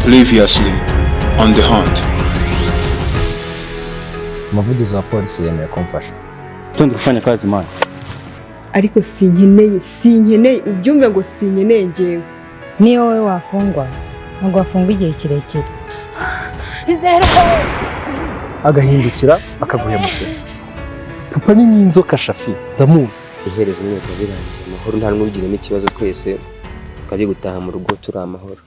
previously on the hunt. Umuvugizi wa polisi yemeye kumfasha. Tundi kufanya kazi mwana. Ariko sinkeneye ubyumve ngo sinkeneye ngewe. Niyo wowe wafungwa ngo wafungwe igihe kirekire. Izere agahindukira akaguhemukira. Papa ni nk'inzoka Shafi ndamuzi. Iherezo n'uko birangiye amahoro nta n'ubigiremo ikibazo twese tukajya gutaha mu rugo turi amahoro.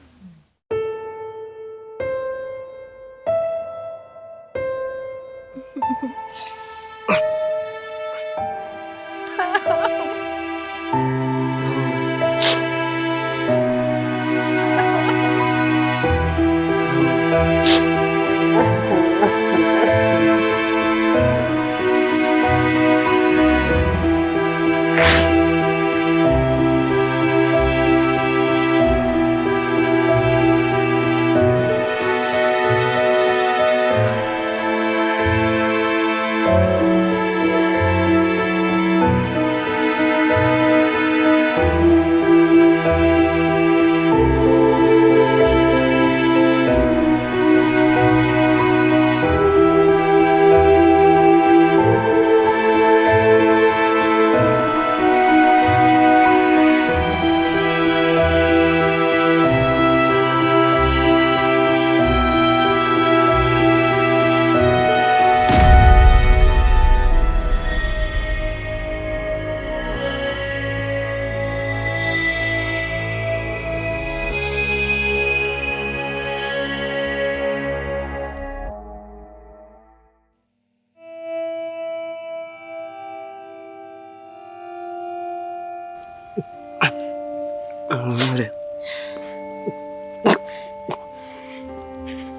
Amore.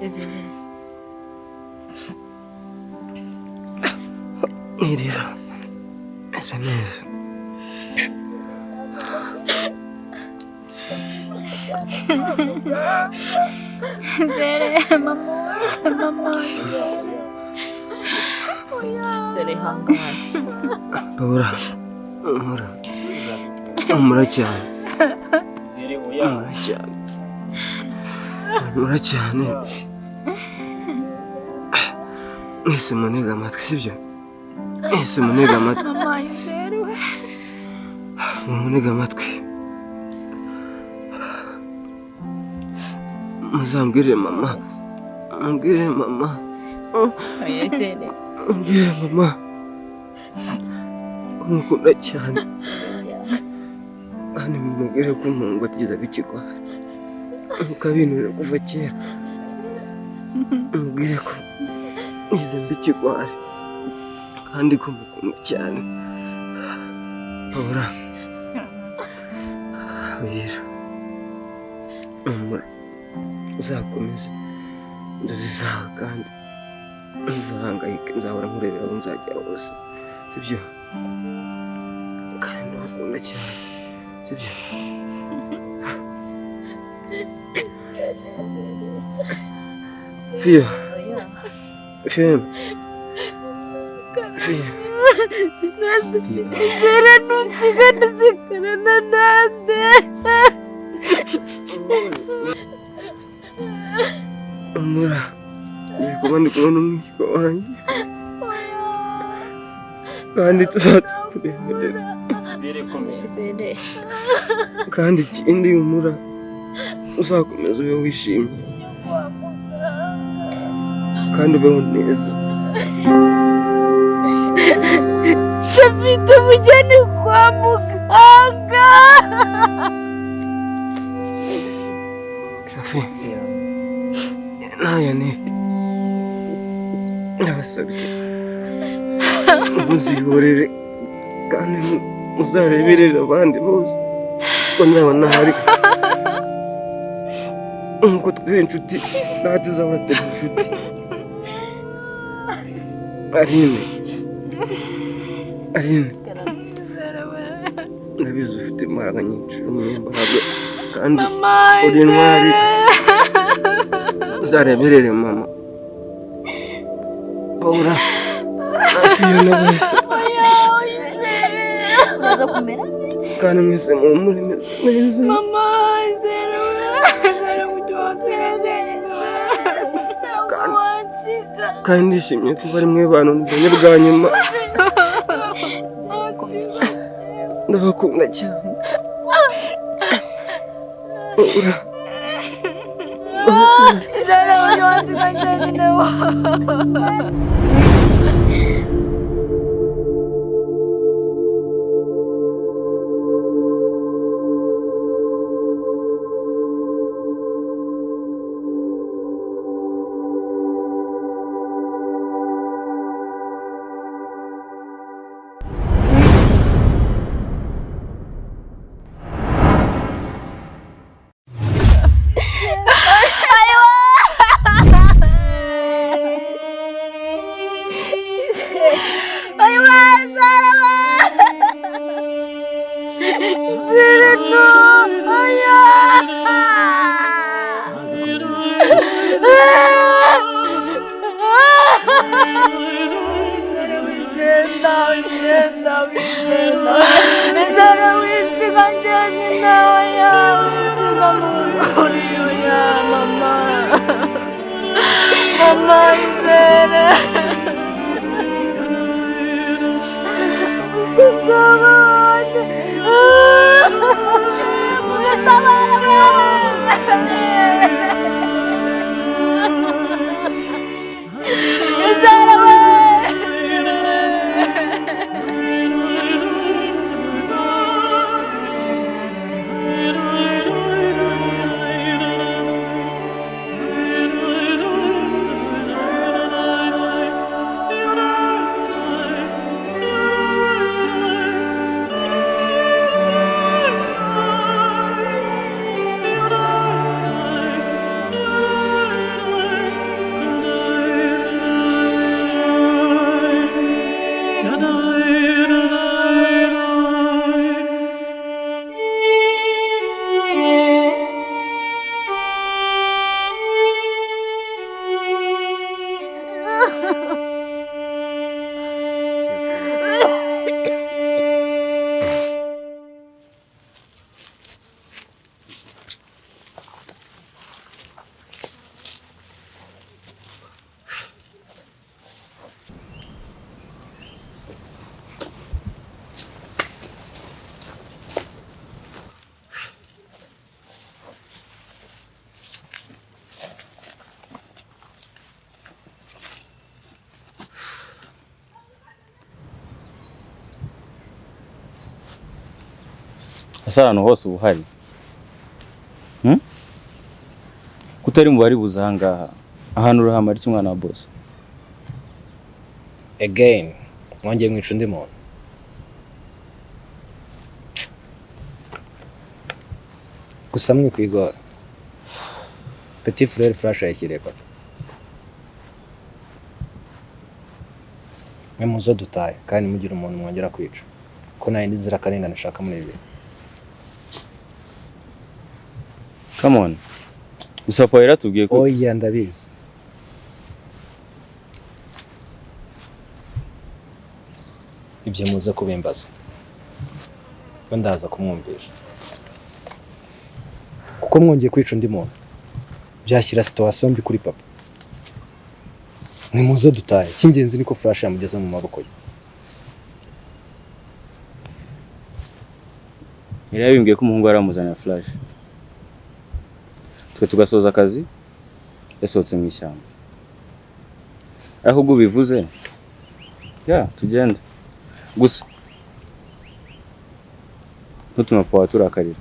Izere. Irira. SMS. Izere mama. Izere hangana. Paura. Amora cyane. Amora cyane. Mwese munega amatwi sibyo? Mwese munega amatwi. Mama Izere we. Munega amatwi. Muzambwire mama. Mbwire mama. Izere. Mbwire mama. Mukunda cyane. Kandi mubwire ko umuntu atigeze abikigwa. Ukabinurira kuva kera. Mubwire ko ize mbikigwari. Kandi ko mukunda cyane. Paura. Wira. Uzakomeze. NZIZA kandi uzahangayika nzahora nkurebera aho nzajya hose. Sibyo? Kandi ukunda cyane. Sibyo? Fia. Izere ntuzikanizikana nande. Amura. Ndi kubona umwishywa wanjye. Kandi tuzatukuremerera. Izere. Kandi ikindi umura uzakomeza ube wishimye. Kandi ubeho neza. Shafite mujyane kwa muganga. Shafi. Naya ne. Ndabasabye. Muzihorere kandi muzareberera abandi bose. Ko nzaba nahari. Ngo twe inshuti natwe uzabatera inshuti. Arine. Ndabizi ufite imbaraga nyinshi umunyembaraga kandi uri intwari. Uzareberere mama. Paura. Afiyo na wese. Uzaza kumera? Kandi mwese muri neza. Mama Izere. Izere mujyotse. kandi ndishimye kuba ari mwe bantu mbonye bwa nyuma. Ndabakunda cyane. IZERE wanjye kanjye wa. ese ahantu hose ubu hari kutari mu bari buza ahangaha ahantu urahamara iki mwana wa boss again mwongeye mwica undi muntu gusa mwikwigora petit frère flash yashyiriye papa mwe muza dutaye kandi mugira umuntu mwongera kwica ko nta yindi nzira karengane ashaka muri ibi. come on gusa papa yaratubwiye ko oya ndabizi ibyo muza kubimbaza ko ndaza kumwumvisha kuko mwongeye kwica undi muntu byashyira situation mbi kuri papa mwe muza dutaye cy'ingenzi niko flash yamugeza mu maboko ye. Yarabimbwiye ko umuhungu aramuzana flash twe tugasoza akazi yasohotse mu ishyamba ahubwo bivuze tugende gusa ntutuma papa turakarira.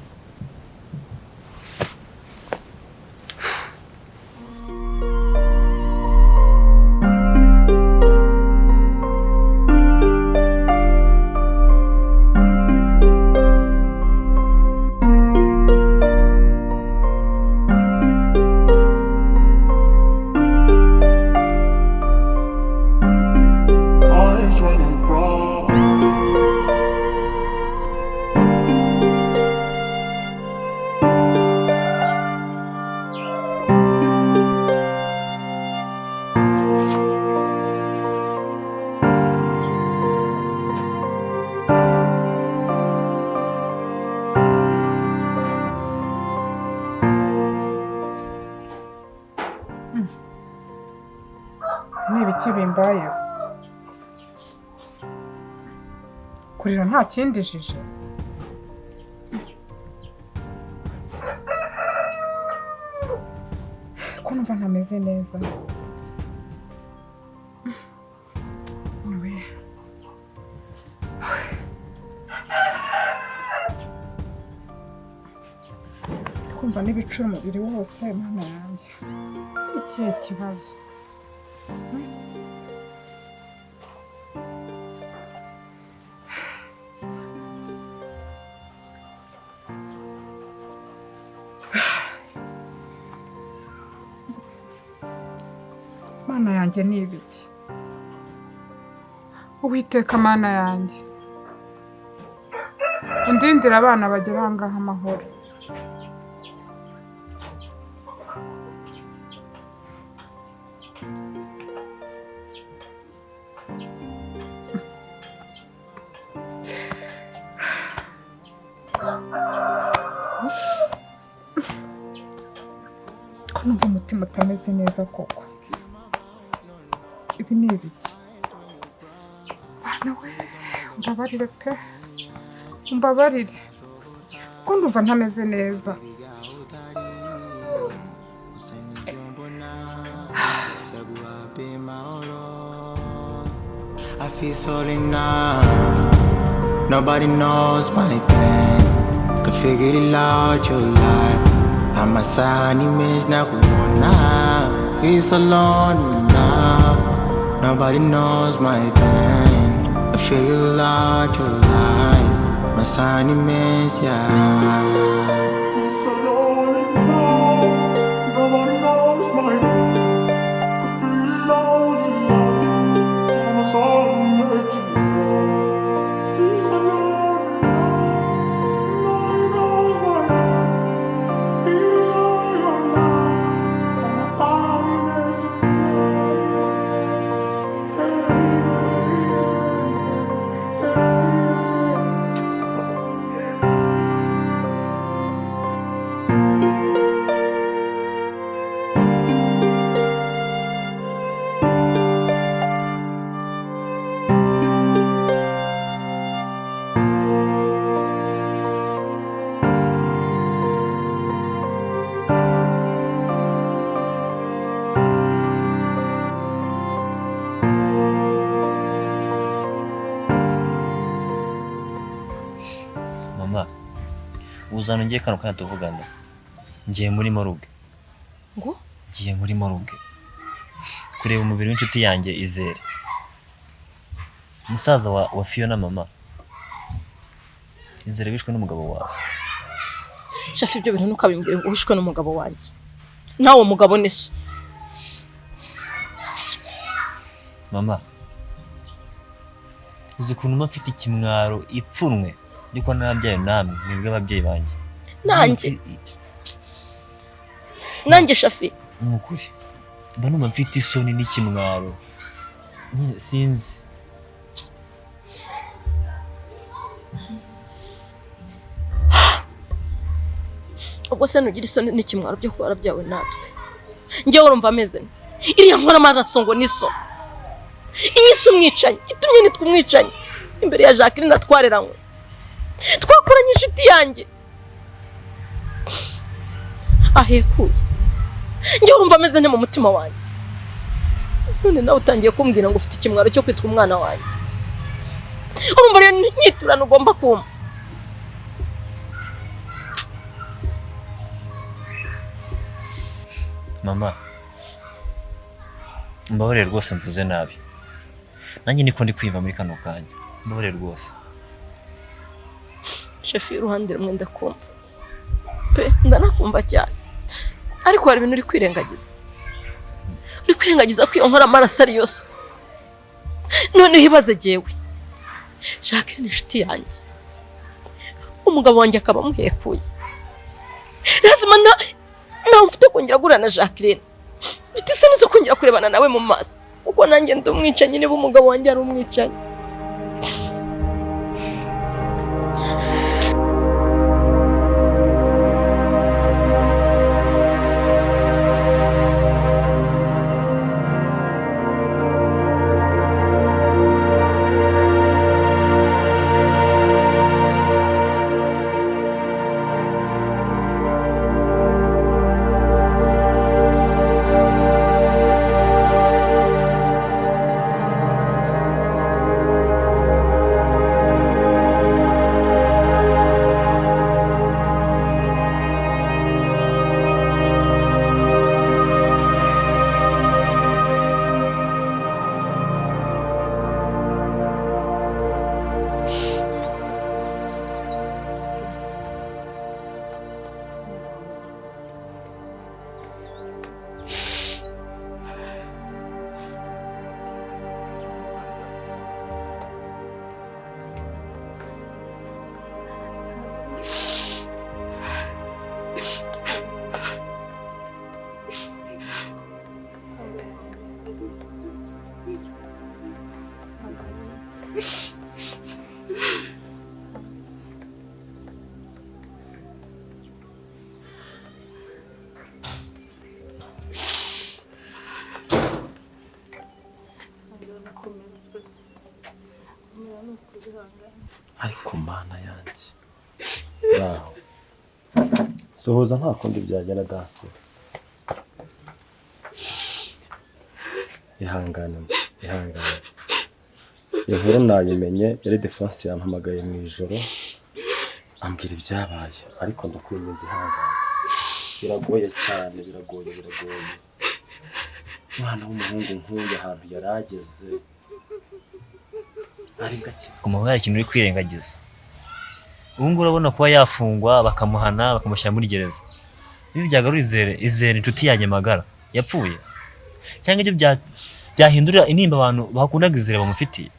mbayeho kurira nta kindi jije ko numva ntameze neza kumva n'ibicura umubiri wose mama yanjye ikihe kibazo mana yanjye ni ibiki Uwiteka mana yanjye undindira abana bagera ahangaha amahoro ko numva umutima utameze neza koko ibi ni ibiki bana we umbabarire pe umbabarire ko ndumva ntameze neza I feel so numb. Nobody knows my pain. Can figure it out your life. I'm a sign image na kuona. Feel so alone now. Nobody knows my pain. Can figure it out your life. My sign image, yeah. Feel so alone now. Nobody knows my pain. Can feel alone in love. I'm a sign image, yeah. Feel so alone now. Nobody knows my pain. Feel alone now. I'm a sign image, Mama, uzana ngiye kano kanya tuvugana. Ngiye muri moruge. Ngo? Ngiye muri moruge. Kureba umubiri w'inshuti yanjye Izere. Musaza wa Fiona mama. Izere bishwe n'umugabo wawe. Shafi ibyo bintu nukabimbwira ngo wishwe n'umugabo wanjye. Nawe mugabo ni so. Mama. Uzi kuntu mfite ikimwaro ipfunwe. Ndiko nabyaye namwe mwebwe ababyeyi banjye. Nanjye Shafi. Mukuri. Mba numva mfite isoni n'ikimwaro. Sinzi. Ubwo se nugira isoni n'ikimwaro byo kubara byawe natwe. Ngiye urumva ameze. Iriya nkora amaraso ngo niso. Inyisi umwicanyi, itumye nitwe umwicanyi. Imbere ya Jacqueline atwareranywe. Twakoranye inshuti yanjye. Ahekuye. Ngiye urumva ameze ne mu mutima wanjye. None nawe utangiye kumbwira ngo ufite ikimwaro cyo kwitwa umwana wanjye. Urumva rero nyiturana ugomba kumpa. Mama. Mbabare rwose mvuze nabi. Nanjye niko ndi kwimva muri kano kanya. Mbabare rwose. Shafi uruhande rumwe ndakumva. Pe ndanakumva cyane. Ariko hari ibintu uri kwirengagiza. Uri kwirengagiza ko iyo nkora amaraso ari yose. None hibaze jewe. Jacques ni inshuti yanjye. Umugabo wanjye akaba muhekuye. Lazima na mfite kongera gura na Jacqueline. Mfite isoni zo kongera kurebana nawe mu maso. Kuko nanjye ndi umwicanyi niba umugabo wanjye ari umwicanyi. ariko mana yanjye naho sohoza nta kundi byagera dasi. Ihangane inkuru nayimenye yari Defense yampamagaye mu ijoro ambwira ibyabaye, ariko ndakwinginze ihangane, biragoye cyane, biragoye mwana w'umuhungu nk'uyu ahantu yarageze ari gake kumuha ikintu uri kwirengagiza. Ubu ngubu urabona kuba yafungwa bakamuhana bakamushyira muri gereza, ibi byagarura izere inshuti yanjye magara yapfuye, cyangwa ibyo byahindura intimba abantu bakundaga izere bamufitiye.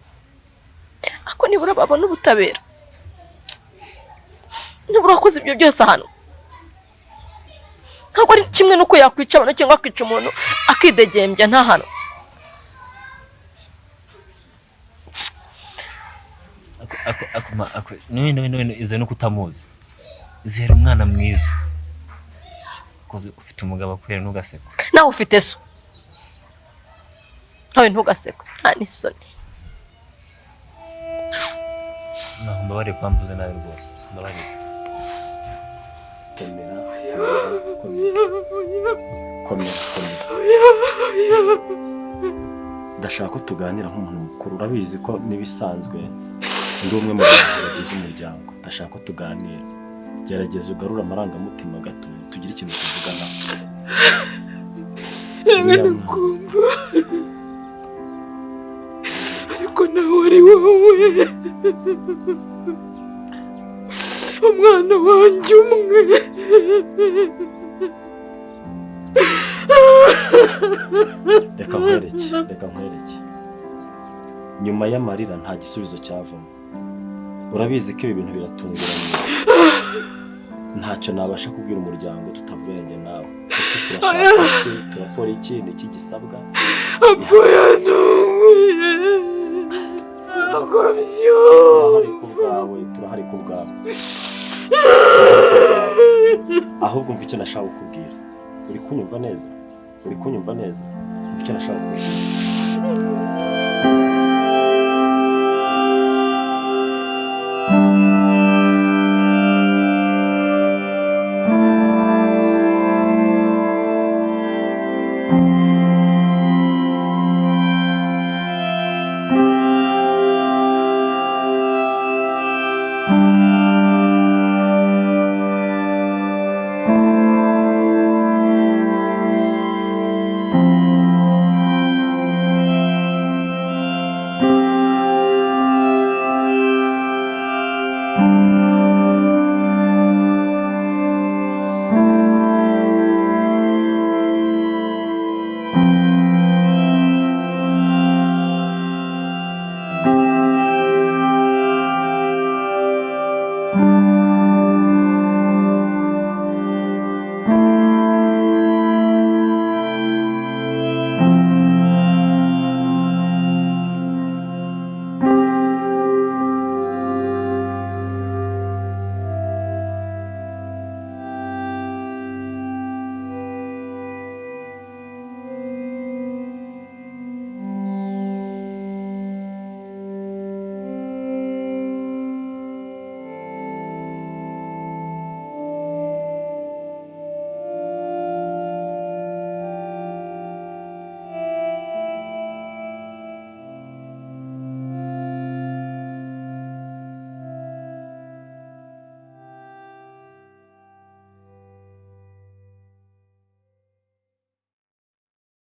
Ako nibura babona ubutabera, nibura wakoze ibyo byose hano. Ntabwo ari kimwe nuko yakwica abantu cyangwa akica umuntu akidegembya nta hano. None ize no kutamuzi. Izere umwana mwiza. Koze ufite umugabo akwera ntugasekwe. Nawe ufite so. Nawe ntugasekwe. Nta n'isoni. Naho mbabare kwambuza nawe rwose. Mbabare. Komera. Ndashaka ko tuganira nk'umuntu mukuru, urabizi ko nibisanzwe ndi umwe mu bantu bagize umuryango. Ndashaka ko tuganira, gerageza ugarura amarangamutima gato, tugire ikintu tuvugana. Kumva ariko nawe ari wowe, umwana wanjye umwe. Reka nkwereke. Nyuma y'amarira nta gisubizo cyavamo. Urabizi ko ibi bintu biratunguranye. Ntacyo nabasha kubwira umuryango tutavuganye nawe. Ese turashaka iki? Turakora iki? Ni iki gisabwa? Apfuye ntuye. Akabyo. Turahari ku bwawe. Ahubwo mva icyo nashaka kukubwira. Uri kunyumva neza? Icyo nashaka kukubwira.